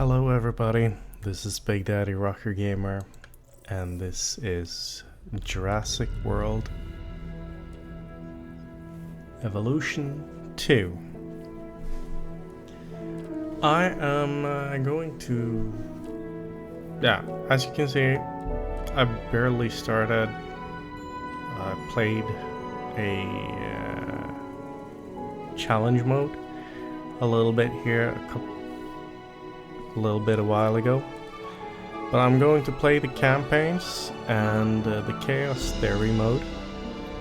Hello everybody, this is Big Daddy Rocker Gamer, and this is Jurassic World Evolution 2. I am going to... as you can see, I barely started. I played a challenge mode a little bit here, a while ago, but I'm going to play the campaigns and the chaos theory mode,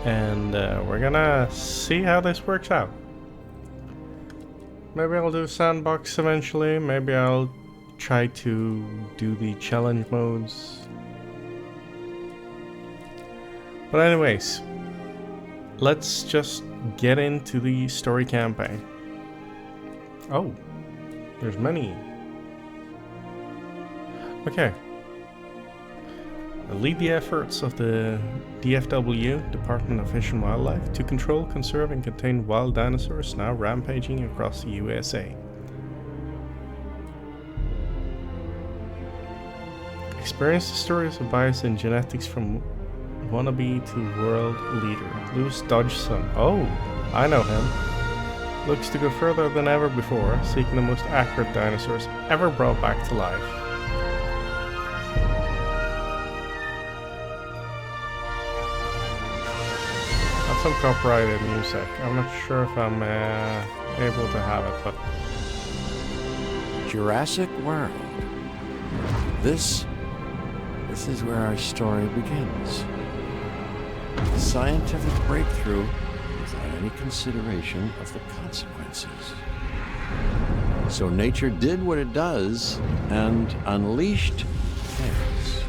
and we're gonna see how this works out. Maybe I'll do sandbox eventually, maybe I'll try to do the challenge modes. But anyways, let's just get into the story campaign. Oh, there's many. Okay. Lead the efforts of the DFW, Department of Fish and Wildlife, to control, conserve, and contain wild dinosaurs now rampaging across the USA. Experience the stories of bias in genetics from wannabe to world leader. Loose Dodgson. Oh, I know him. Looks to go further than ever before, seeking the most accurate dinosaurs ever brought back to life. Some copyrighted music. I'm not sure if I'm able to have it, but... Jurassic World. This is where our story begins. A scientific breakthrough without any consideration of the consequences. So nature did what it does and unleashed chaos.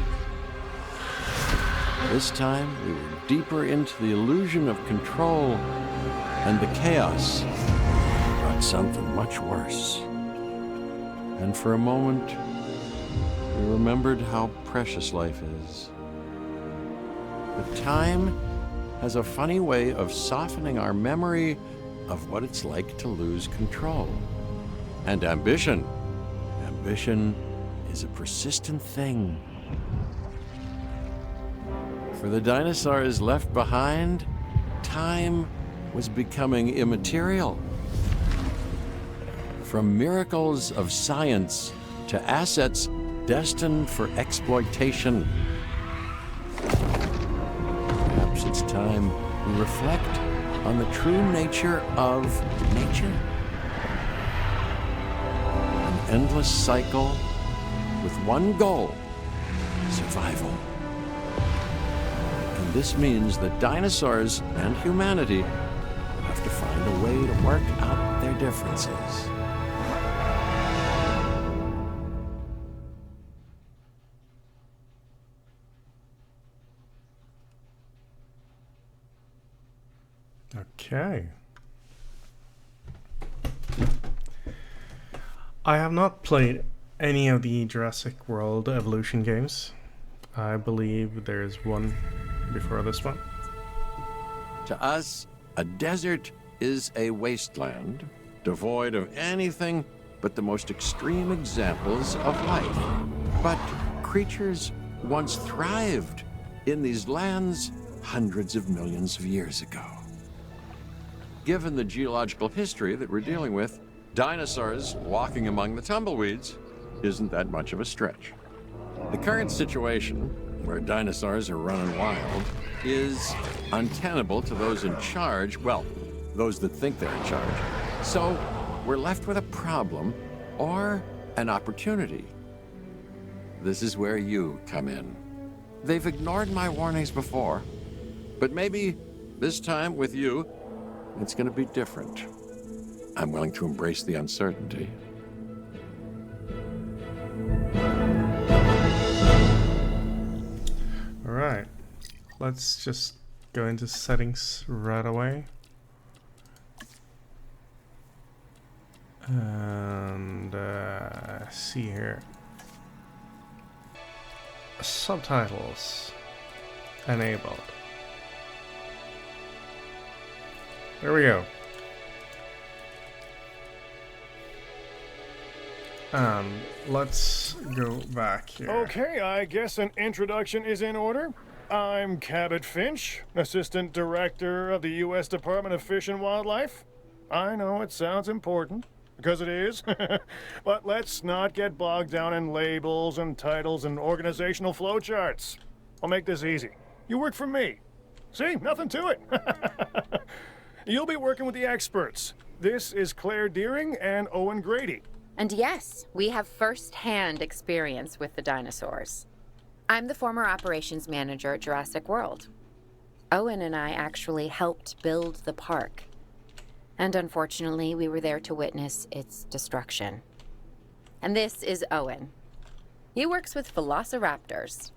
This time we were deeper into the illusion of control, and the chaos brought something much worse. And for a moment, we remembered how precious life is. But time has a funny way of softening our memory of what it's like to lose control. And ambition. Ambition is a persistent thing. For the dinosaurs left behind, time was becoming immaterial. From miracles of science to assets destined for exploitation. Perhaps it's time we reflect on the true nature of nature. An endless cycle with one goal: survival. And this means that dinosaurs and humanity have to find a way to work out their differences. Okay. I have not played any of the Jurassic World Evolution games. I believe there's one before this one. To us, a desert is a wasteland, devoid of anything but the most extreme examples of life. But creatures once thrived in these lands hundreds of millions of years ago. Given the geological history that we're dealing with, dinosaurs walking among the tumbleweeds isn't that much of a stretch. The current situation, where dinosaurs are running wild, is untenable to those in charge, well, those that think they're in charge. So we're left with a problem or an opportunity. This is where you come in. They've ignored my warnings before, but maybe this time with you, it's going to be different. I'm willing to embrace the uncertainty. Alright, let's just go into settings right away. And see here. Subtitles enabled. There we go. Let's go back here. Okay, I guess an introduction is in order. I'm Cabot Finch, Assistant Director of the U.S. Department of Fish and Wildlife. I know it sounds important, because it is, but let's not get bogged down in labels and titles and organizational flowcharts. I'll make this easy. You work for me. See, nothing to it. You'll be working with the experts. This is Claire Deering and Owen Grady. And yes, we have first-hand experience with the dinosaurs. I'm the former operations manager at Jurassic World. Owen and I actually helped build the park. And unfortunately, we were there to witness its destruction. And this is Owen. He works with velociraptors.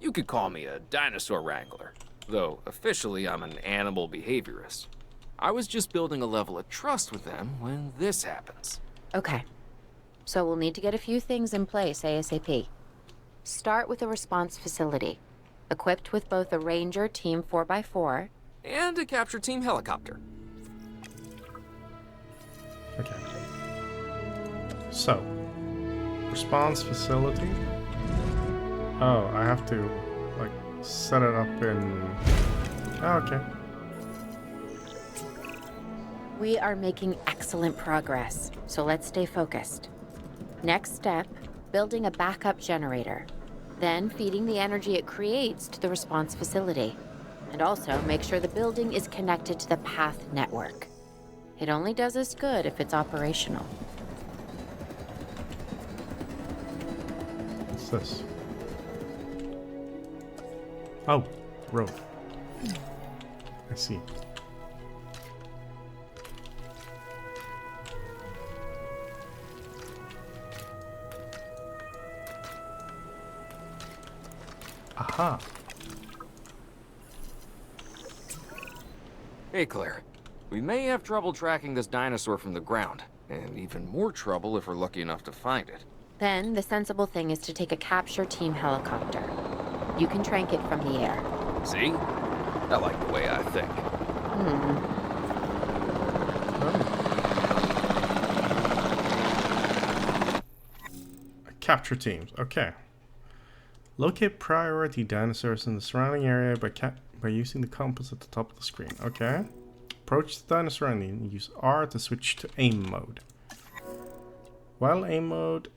You could call me a dinosaur wrangler, though officially I'm an animal behaviorist. I was just building a level of trust with them when this happens. Okay. So we'll need to get a few things in place ASAP. Start with a response facility, equipped with both a Ranger Team 4x4 and a capture team helicopter. Okay. So, response facility. Oh, I have to, like, set it up in... Oh, okay. We are making excellent progress, so let's stay focused. Next step, building a backup generator. Then feeding the energy it creates to the response facility. And also make sure the building is connected to the path network. It only does us good if it's operational. What's this? Oh, road. I see. Aha. Hey, Claire. We may have trouble tracking this dinosaur from the ground, and even more trouble if we're lucky enough to find it. Then the sensible thing is to take a capture team helicopter. You can trank it from the air. See? I like the way I think. Capture teams. Okay. Locate priority dinosaurs in the surrounding area by using the compass at the top of the screen. Okay. Approach the dinosaur and use R to switch to aim mode. While aim mode,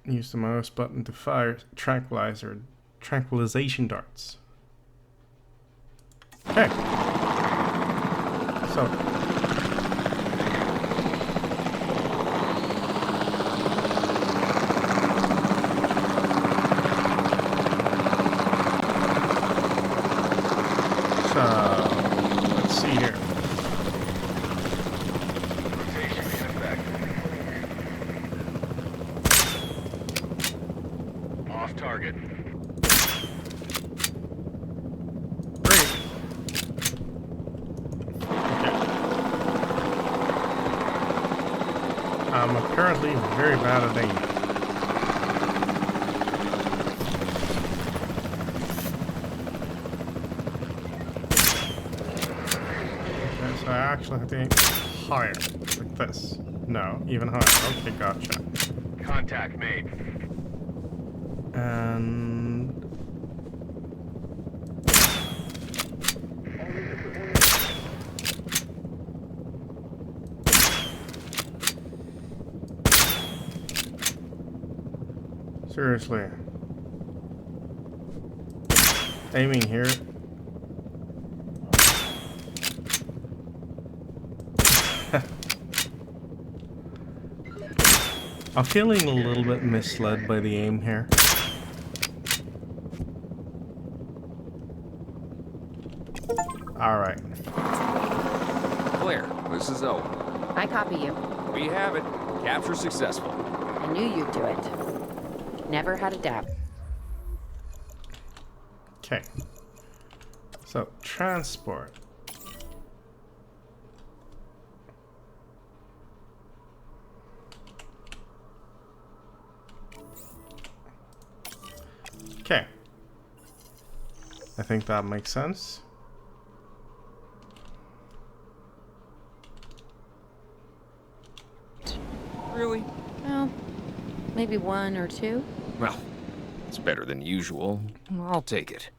use the mouse button to fire tranquilization darts. Okay. So. Let's see here. Off target. Great. Okay. I'm apparently very bad at aiming. So I actually have to aim higher, like this. No, even higher. Okay, gotcha. Contact made. And... seriously. Aiming here. I'm feeling a little bit misled by the aim here. Alright. Claire, this is Owen. I copy you. We have it. Capture successful. I knew you'd do it. Never had a doubt. Okay. So, transport. Okay. I think that makes sense. Really? Well, Maybe 1 or 2? Well, it's better than usual. I'll take it.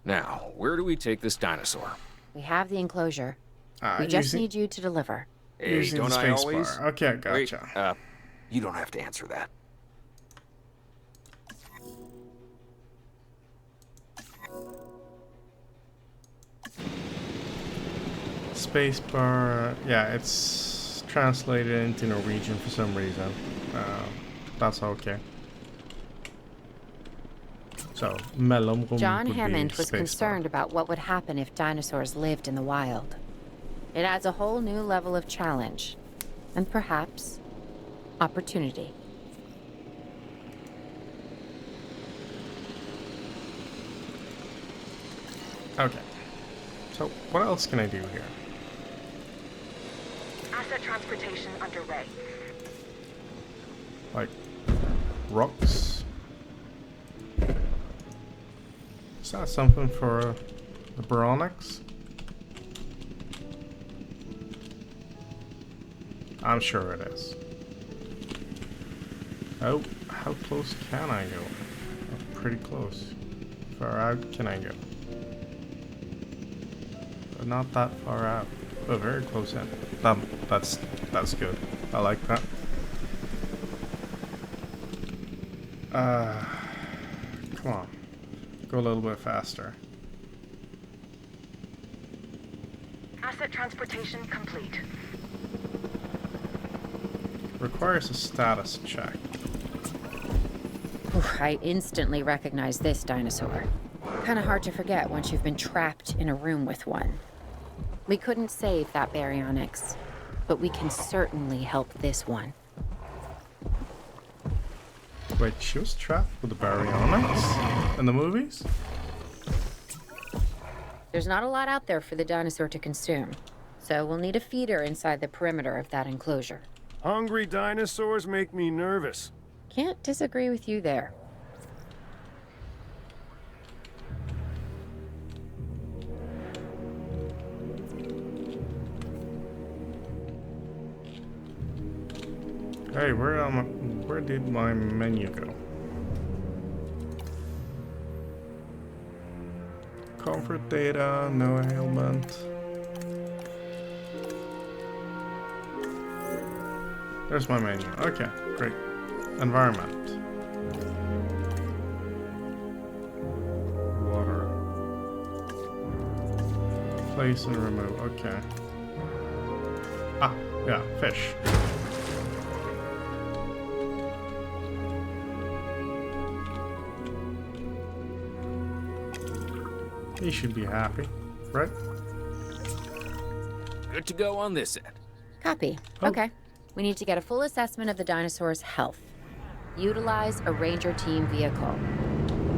Now, where do we take this dinosaur? We have the enclosure. We just need you to deliver. Hey, using don't the I space always? bar. Okay, Wait, gotcha. you don't have to answer that. Space bar. Yeah, it's translated into Norwegian for some reason. That's okay. So, mellomrom John would be Hammond was space concerned about what would happen if dinosaurs lived in the wild. It adds a whole new level of challenge, and perhaps opportunity. bar. Okay. So, what else can I do here? Asset transportation underway. Like, rocks? Is that something for the Baronics? I'm sure it is. Oh, how close can I go? Oh, pretty close. Far out can I go? But not that far out. But very close in. That's good. I like that. Come on. Go a little bit faster. Asset transportation complete. Requires a status check. Oof, I instantly recognize this dinosaur. Kind of hard to forget once you've been trapped in a room with one. We couldn't save that baryonyx, but we can certainly help this one. Wait, she was trapped with the baryonyx in the movies? There's not a lot out there for the dinosaur to consume, so we'll need a feeder inside the perimeter of that enclosure. Hungry dinosaurs make me nervous. Can't disagree with you there. Hey, where did my menu go? Comfort data, no ailment. There's my menu. Okay, great. Environment. Water. Place and remove. Okay. Ah, yeah, fish. He should be happy, right? Good to go on this end. Copy. Oh. Okay. We need to get a full assessment of the dinosaur's health. Utilize a ranger team vehicle.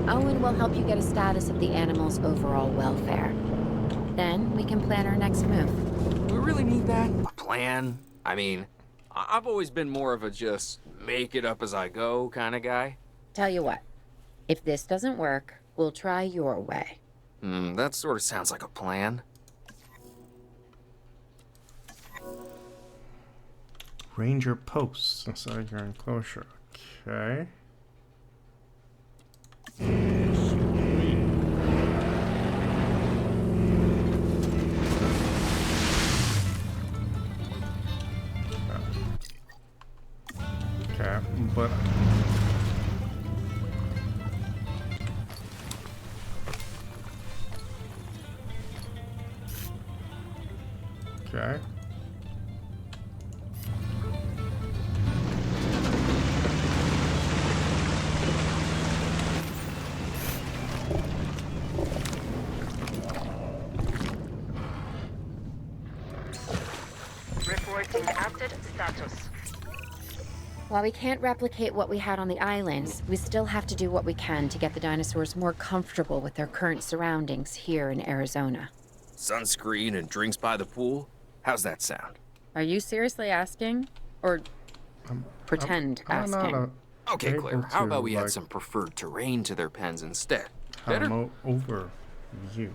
Owen will help you get a status of the animal's overall welfare. Then we can plan our next move. Do we really need that? A plan? I mean, I've always been more of a just make it up as I go kind of guy. Tell you what, if this doesn't work, we'll try your way. That sort of sounds like a plan. Ranger posts inside your enclosure. Okay. Okay, but okay. Reporting active status. While we can't replicate what we had on the islands, we still have to do what we can to get the dinosaurs more comfortable with their current surroundings here in Arizona. Sunscreen and drinks by the pool? How's that sound? Are you seriously asking? Or pretend I'm not asking? Okay, able Claire, how to, about we like, add some preferred terrain to their pens instead? have Better? an overview.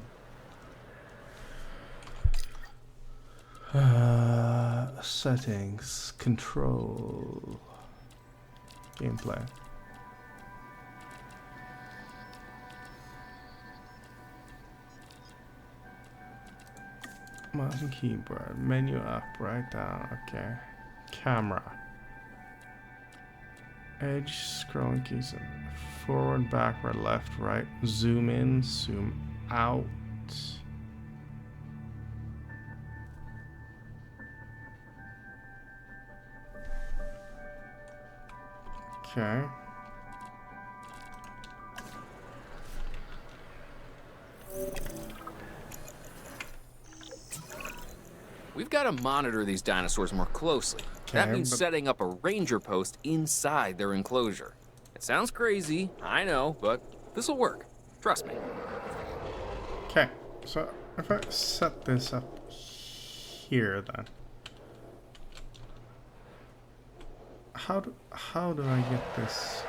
Settings, control. gameplay. Mouse and keyboard, menu up, right down, okay. Camera. Edge scrolling keys, forward, backward, left, right, zoom in, zoom out. Okay. We've got to monitor these dinosaurs more closely. That Okay, means but- setting up a ranger post inside their enclosure. It sounds crazy, I know, but this'll work. Trust me. Okay, so if I set this up here then. How do I get this?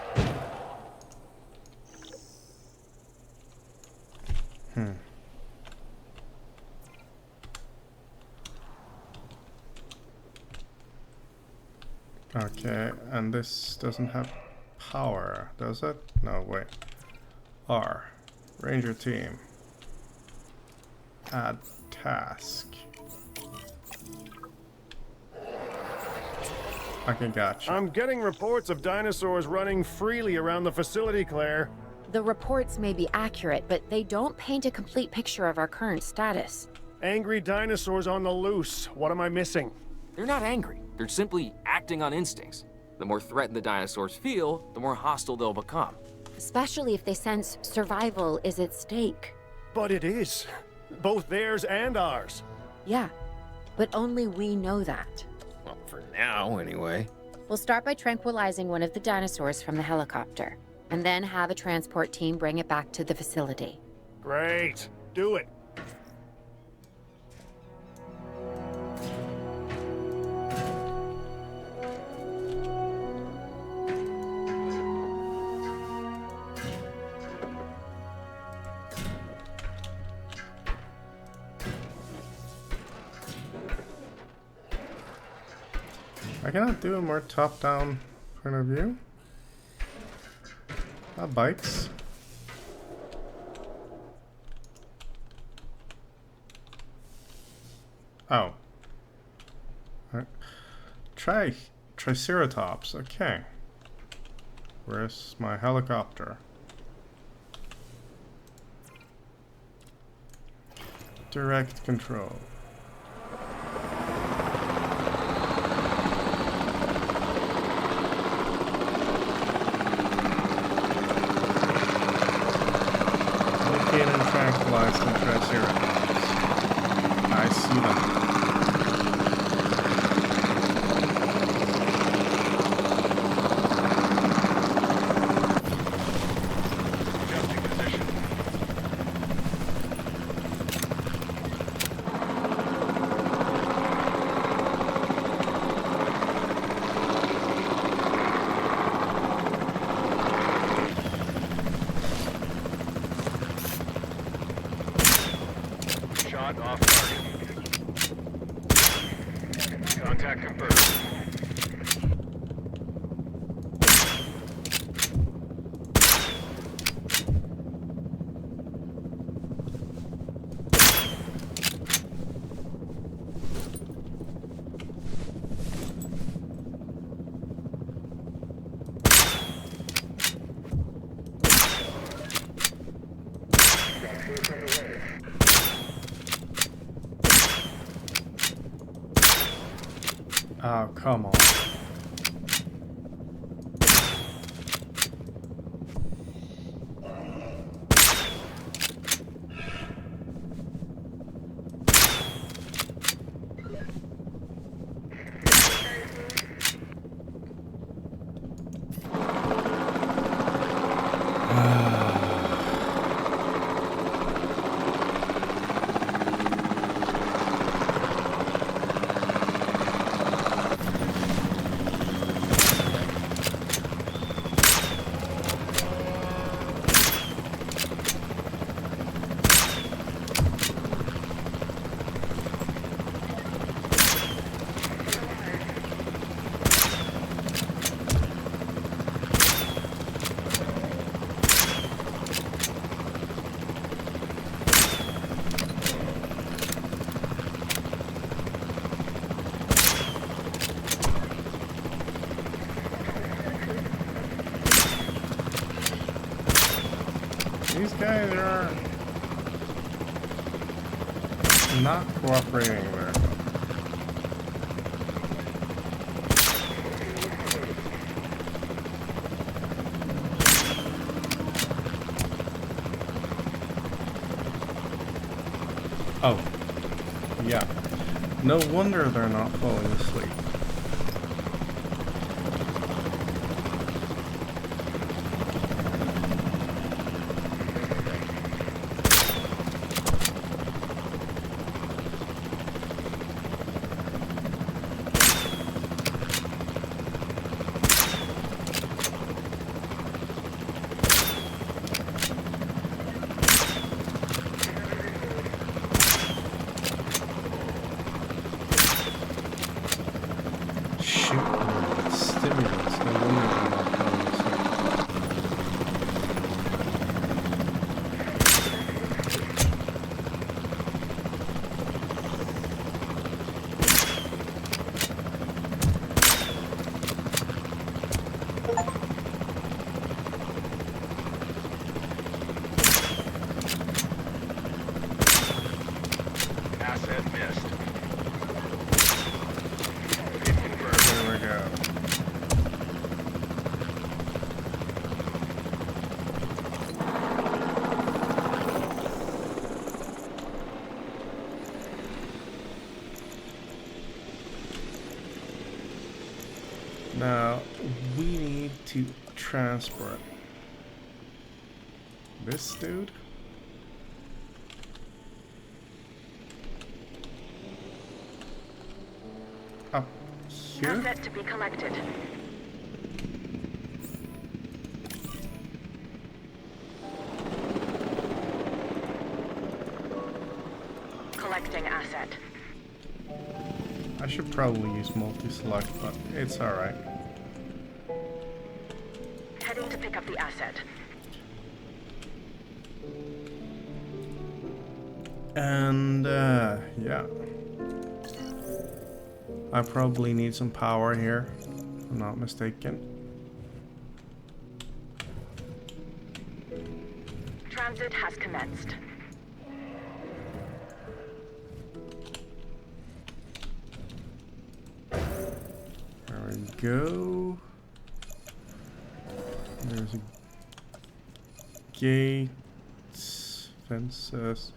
Okay, and this doesn't have power, does it? No, wait. R. Ranger team. Add task. Okay, gotcha. I'm getting reports of dinosaurs running freely around the facility, Claire. The reports may be accurate, but they don't paint a complete picture of our current status. Angry dinosaurs on the loose. What am I missing? They're not angry. They're simply acting on instincts. The more threatened the dinosaurs feel, the more hostile they'll become. Especially if they sense survival is at stake. But it is. Both theirs and ours. Yeah, but only we know that. Well, for now, anyway. We'll start by tranquilizing one of the dinosaurs from the helicopter, and then have a transport team bring it back to the facility. Great. Do it. I cannot do a more top-down point of view. Bikes. Oh. Triceratops, okay. Where's my helicopter? Direct control. Locate and tranquilize the Triceratops. I see them. Adjusting position. Shot off target. Contact confirmed. Oh, come on. Okay, they're not cooperating very well. Oh, yeah. No wonder they're not falling asleep. Stimulants, no wonder they're not falling asleep. Asset missed. There we go. Now, we need to transport this dude. Up here? Asset to be collected. Collecting asset. I should probably use multi-select, but it's alright. Heading to pick up the asset. And, yeah. I probably need some power here, if I'm not mistaken. Transit has commenced. There we go. There's a gate, fences.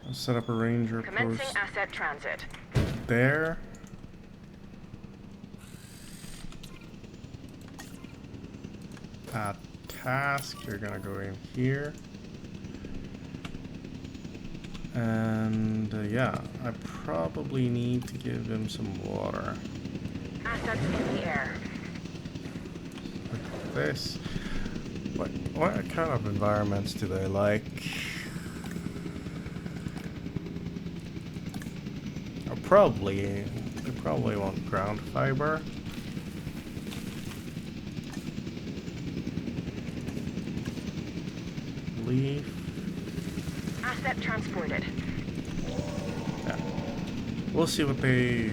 I'll set up a ranger Commencing post asset transit. there. Task, you're gonna go in here. And yeah, I probably need to give him some water. Assets in the air. Look at this. What kind of environments do they like? They probably want ground fiber. Leaf. Asset transported. Yeah. We'll see what they...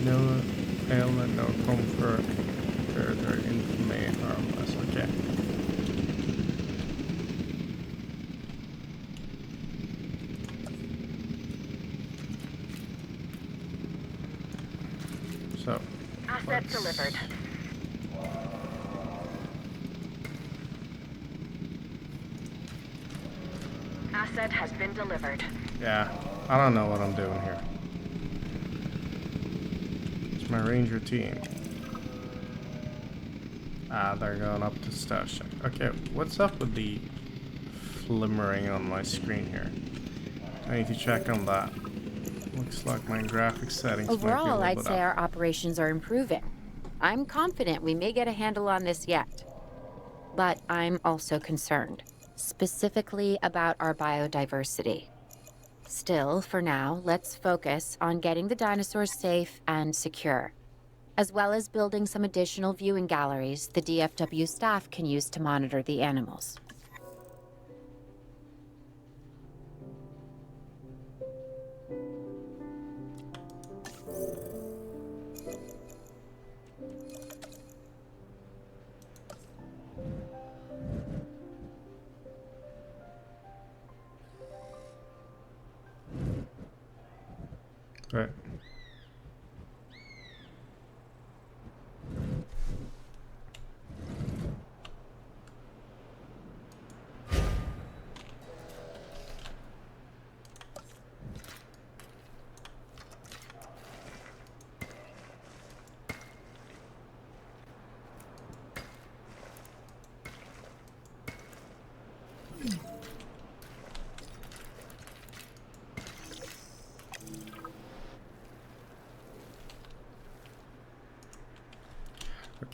No ailment, no comfort. Their infamy, harmless. Okay. So, Asset delivered. Asset has been delivered. yeah, I don't know what I'm doing here. It's my ranger team. Ah, they're going up to station. Okay, what's up with the flimmering on my screen here? I need to check on that. Looks like my graphics settings might be a Overall, little I'd bit say up. our operations are improving. I'm confident we may get a handle on this yet. But I'm also concerned, specifically about our biodiversity. Still, for now, let's focus on getting the dinosaurs safe and secure, as well as building some additional viewing galleries the DFW staff can use to monitor the animals. Okay.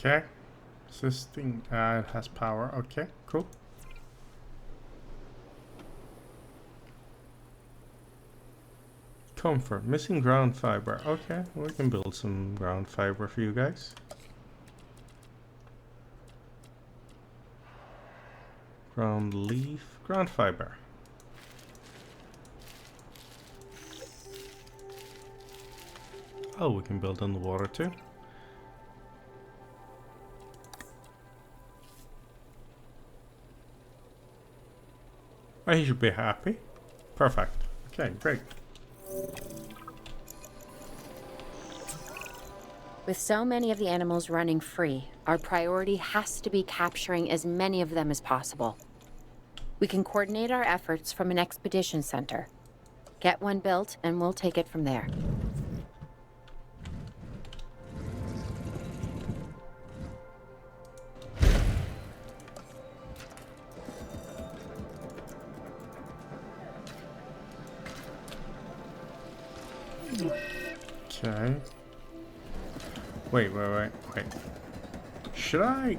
Okay. This thing has power. Okay, cool. Comfort. Missing ground fiber. Okay, we can build some ground fiber for you guys. Ground leaf. Ground fiber. Oh, we can build in the water too. Oh, he should be happy. Perfect. Okay, great. With so many of the animals running free, our priority has to be capturing as many of them as possible. We can coordinate our efforts from an expedition center. Get one built, and we'll take it from there. Okay. Wait. Should I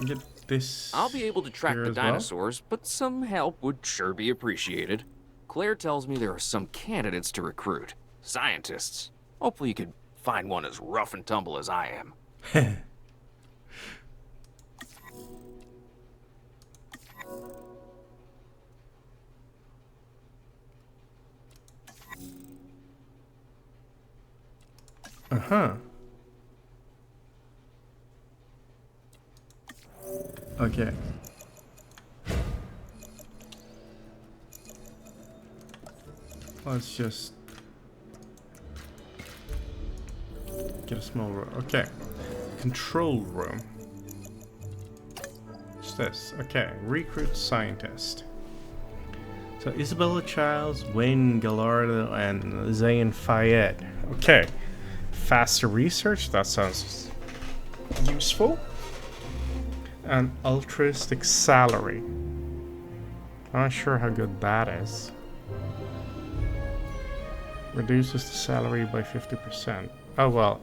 get this? I'll be able to track here the as well? dinosaurs, but some help would sure be appreciated. Claire tells me there are some candidates to recruit. Scientists. Hopefully you could find one as rough and tumble as I am. Uh-huh. Okay. Let's just get a small room. Okay. Control room. What's this? Okay. Recruit scientist. So Isabella Childs, Wayne Gallardo, and Zayn Fayed. Okay. Faster research. That sounds useful. An altruistic salary. I'm not sure how good that is. Reduces the salary by 50%. Oh well.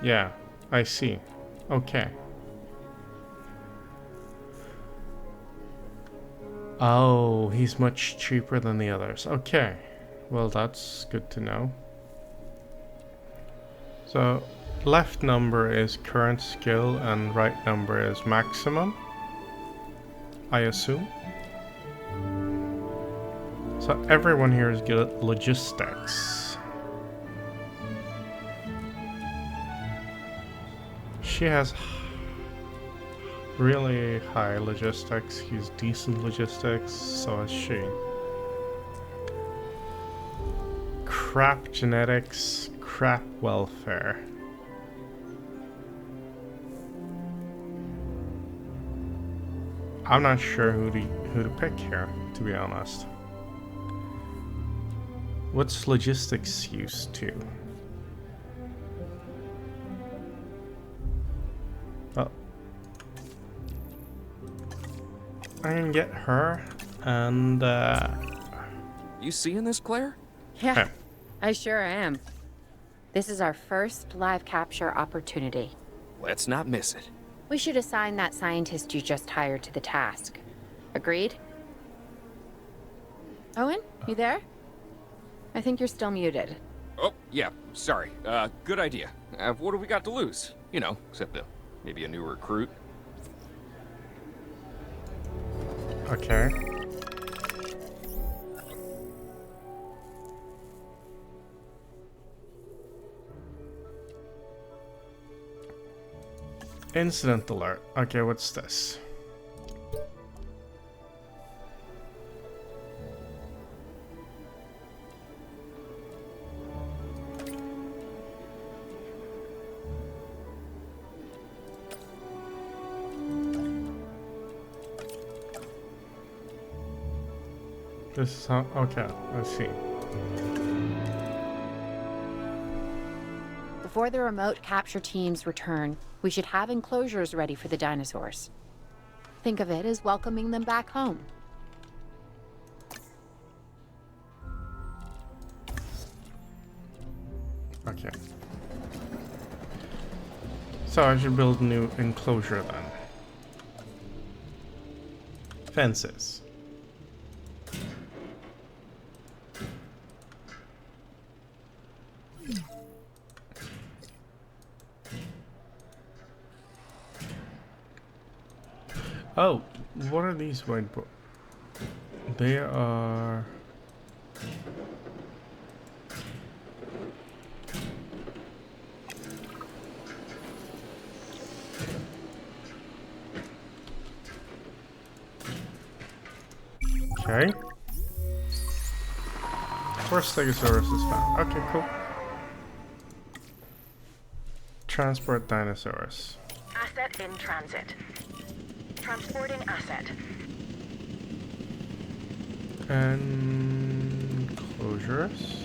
Yeah, I see. Okay. Oh, he's much cheaper than the others. Okay. Well, that's good to know. So, left number is current skill and right number is maximum, I assume. So everyone here is good at logistics. She has really high logistics. He's decent logistics, so is she. Crap genetics, crap welfare. I'm not sure who to pick here, to be honest. What's logistics used to? Oh. I can get her and You seeing this, Claire? Yeah, I sure am. This is our first live capture opportunity. Let's not miss it. We should assign that scientist you just hired to the task. Agreed? Owen, you there? I think you're still muted. Oh, yeah, sorry. Good idea. What do we got to lose? You know, except maybe a new recruit. okay. Incident alert. Okay, what's this? This is how. Okay, let's see. Before the remote capture teams return, we should have enclosures ready for the dinosaurs. Think of it as welcoming them back home. Okay. So I should build a new enclosure then. Fences. Oh, what are these white bo- They are... Okay. First Stegosaurus is found. Okay, cool. Transport dinosaurs. Asset in transit. Transporting asset. Enclosures.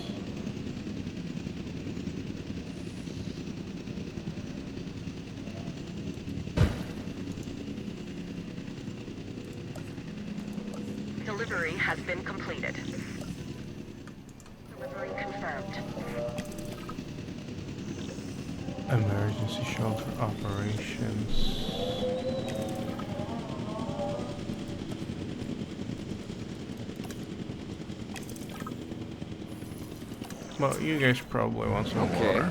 Delivery has been completed. Delivery confirmed. Emergency shelter operations. Well, you guys probably want some water.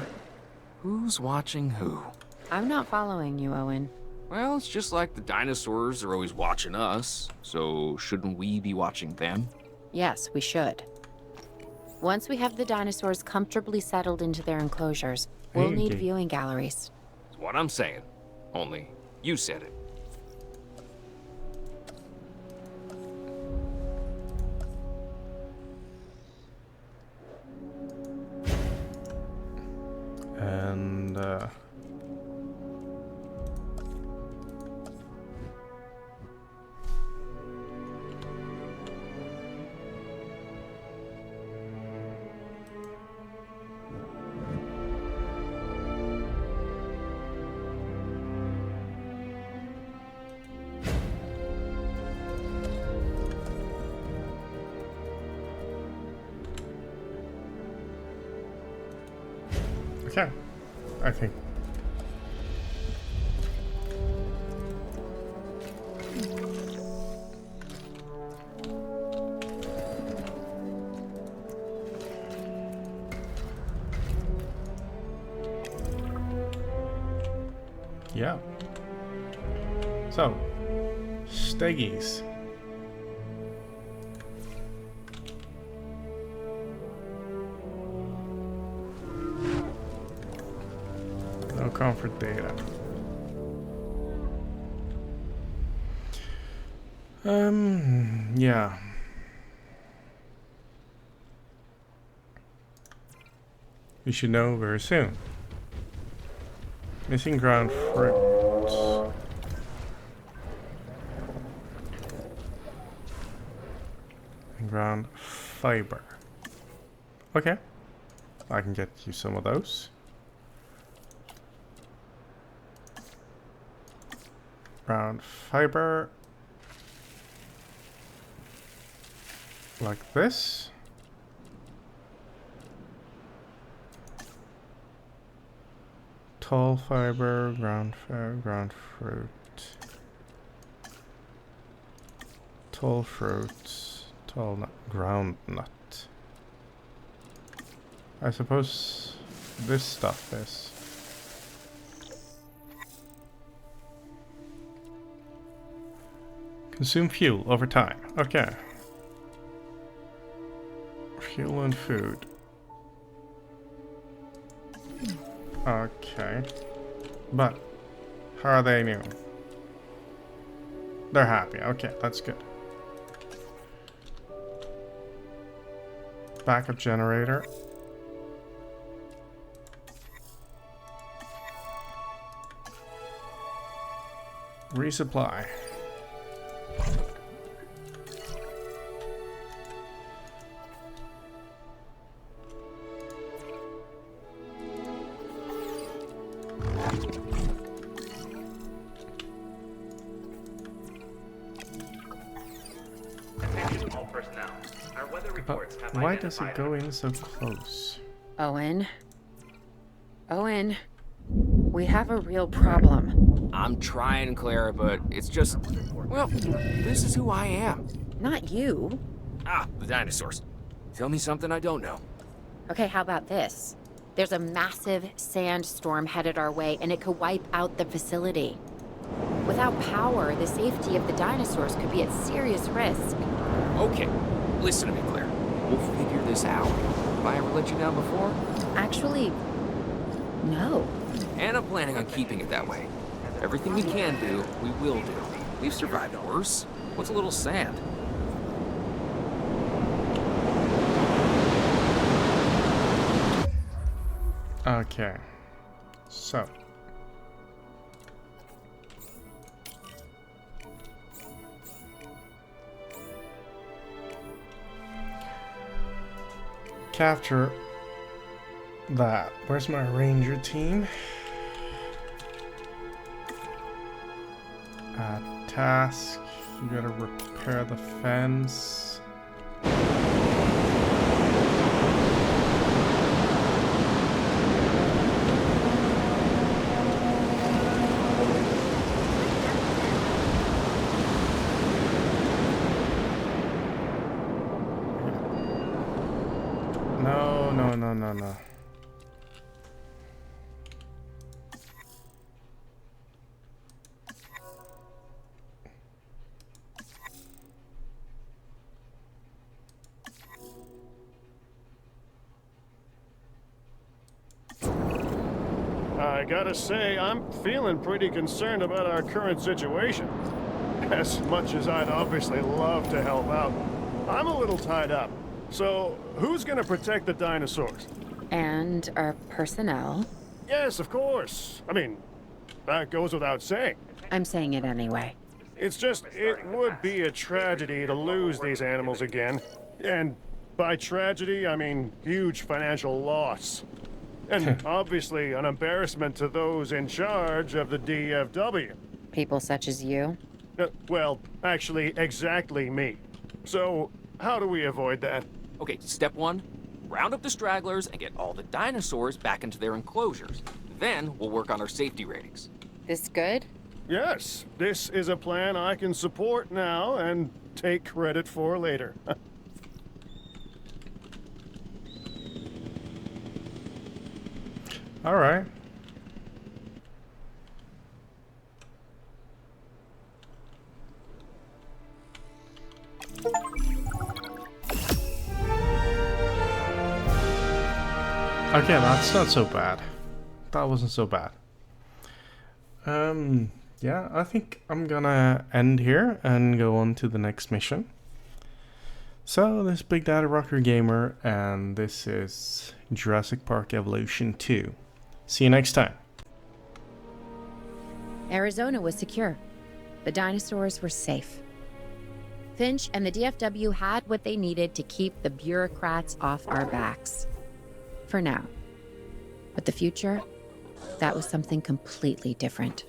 Who's watching who? I'm not following you, Owen. Well, it's just like the dinosaurs are always watching us, so shouldn't we be watching them? Yes, we should. Once we have the dinosaurs comfortably settled into their enclosures, we'll need Okay. viewing galleries. That's what I'm saying. Only, you said it. And okay, I think. Yeah. So, Steggies. No comfort data. Yeah. We should know very soon. Missing ground fruits. And ground fiber. Okay. I can get you some of those. Ground fiber. Like this. Tall fiber, ground fruit. Tall fruits, tall nut, ground nut. I suppose this stuff is. Consume fuel over time. Okay. Fuel and food. Okay. But how are they new? They're happy. Okay, that's good. Backup generator. Resupply. reports have Why does it identified go in so close? Owen. Owen. We have a real problem. I'm trying, Clara, but it's just... Well, this is who I am. Not you. Ah, the dinosaurs. Tell me something I don't know. Okay, how about this? There's a massive sandstorm headed our way, and it could wipe out the facility. Without power, the safety of the dinosaurs could be at serious risk. Okay, listen to me, Claire. We'll figure this out. Have I ever let you down before? Actually, no. And I'm planning on keeping it that way. Everything we can do, we will do. We've survived worse. What's a little sand? Okay. So. Capture that. Where's my ranger team? Task. You gotta repair the fence. No. I gotta say, I'm feeling pretty concerned about our current situation. As much as I'd obviously love to help out, I'm a little tied up. So, who's gonna protect the dinosaurs? And our personnel. Yes, of course. I mean, that goes without saying. I'm saying it anyway. It's just, it would be a tragedy to lose these animals again. And by tragedy, I mean huge financial loss. And obviously an embarrassment to those in charge of the DFW. People such as you. Well, actually, exactly me. So, how do we avoid that? Okay, step one, round up the stragglers and get all the dinosaurs back into their enclosures. Then we'll work on our safety ratings. This good? Yes, this is a plan I can support now and take credit for later. All right. Okay, that's not so bad. That wasn't so bad. Yeah, I think I'm gonna end here and go on to the next mission. So, this is Big Daddy Rocker Gamer, and this is Jurassic Park Evolution 2. See you next time. Arizona was secure. The dinosaurs were safe. Finch and the DFW had what they needed to keep the bureaucrats off our backs. For now. But the future, that was something completely different.